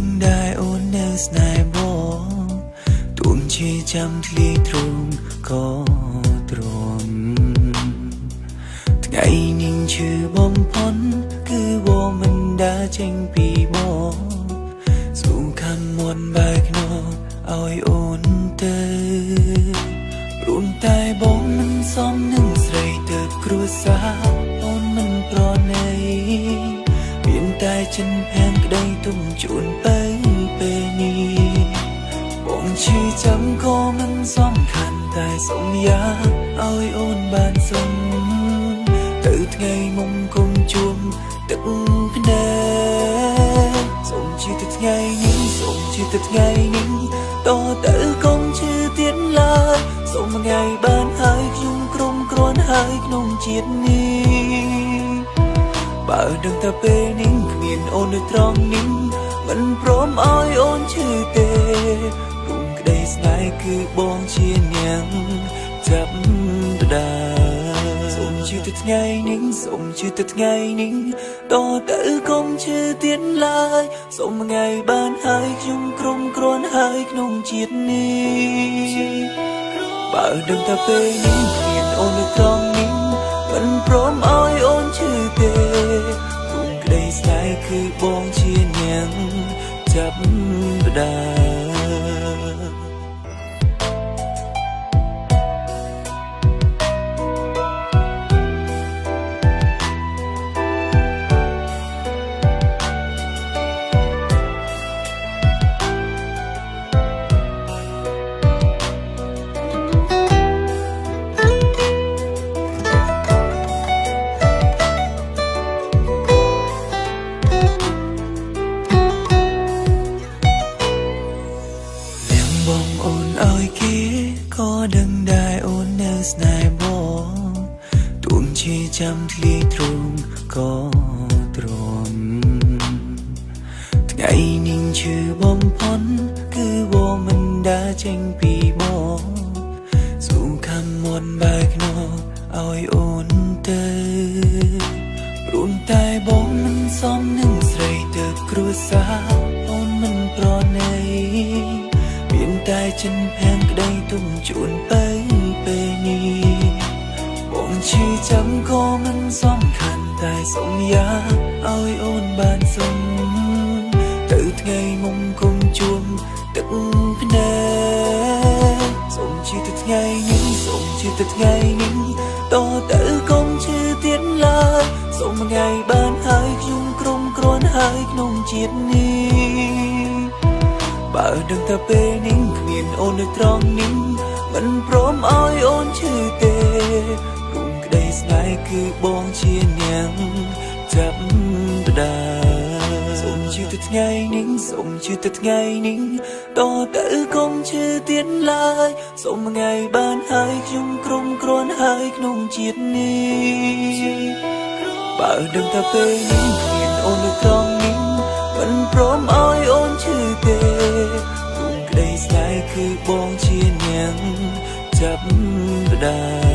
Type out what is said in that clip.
ដឹងដែរអូននៅស្នេហ៍បងទួងជាចាំធ្លាយទ្រង់ក៏ទ្រង់ថ្ងៃនេះឈឺបំផុតគឺវមិនដើរចេញពីបងសូមខំមុនបែកនោះឲ្យអូនទៅរួនតែបងមិនសមនឹងស្រីទៅគ្រួសារអូនមិនប្រណីមានតែចិនភាំងក្តីទុំជួនទៅពេលនេះបងឈឺចាំក៏មិនសំខាន់តែសុំយ៉ាឲ្យអូនបានសុំទៅថ្ងៃមុំគុំជួមទឹកភ្នែកសុំជឿទៅថ្ងៃនេះសុំជឿទៅថ្ងៃនេះតទៅកុំឈឺទៀតឡើយសុំថ្ងៃបានហើយខ្ញុំក្រុមគ្រាន់ហើយក្នុងជាតិនេះបើដឹងថាពេលនេះគ្មានអូននៅត្រង់នេះមិនព្រមឲ្យអូនឈឺទេរុំក្តីស្នេហ៍គឺបងជាអ្នកចាប់ដដាសូមជឿទៅថ្ងៃនេះសូមជឿទៅថ្ងៃនេះតទៅកុំឈឺទៀតឡើយសូមថ្ងៃបានហើយខ្ញុំក្រុមគ្រាន់ហើយក្នុងជាតិនេះបើដឹងថាពេលនេះគ្មានអូននៅត្រង់នេះមិនព្រមឲ្យអូនឈឺទេរុំក្តីស្នេហ៍គឺបងជាអ្នកចាប់ដដាបងអូនឲ្យគេក៏ដឹងដែរអូននៅស្នេហ៍បងទួងជាចាំធ្លាយទ្រង់ក៏ទ្រង់ថ្ងៃនេះឈឺបំផុតគឺវមិនដើរចេញពីបងសូមខំមុនបែកនោះឲ្យអូនទៅរួនតែបងមិនសមនឹងស្រីទៅគ្រួសារអូនមិនប្រណីមានតែចិនភាំងក្តីទុំជួនទៅពេលនេះបងឈឺចាំក៏មិនសំខាន់តែសុំយ៉ាឲ្យអូនបានសុំទៅថ្ងៃមុំគុំជួមទឹកភ្នែកសុំជឿទៅថ្ងៃនេះសុំជឿទៅថ្ងៃនេះតទៅកុំឈឺទៀតឡើយសុំថ្ងៃបានហើយខ្ញុំក្រុមគ្រាន់ហើយក្នុងជាតិនេះបើដឹងថាពេលនេះគ្មានអូននៅត្រង់នេះមិនព្រមឲ្យអូនឈឺទេរុំក្តីស្នេហ៍គឺបងជាអ្នកចាប់ដដាសូមជឿទៅថ្ងៃនេះសូមជឿទៅថ្ងៃនេះតទៅកុំឈឺទៀតឡើយសូមថ្ងៃបានហើយខ្ញុំក្រុមគ្រាន់ហើយក្នុងជាតិនេះបើដឹងថាពេលនេះគ្មានអូននៅត្រង់នេះមិនព្រមឲ្យអូនឈឺទេរុំក្តីស្នេហ៍គឺបងជាអ្នកចាប់ដដា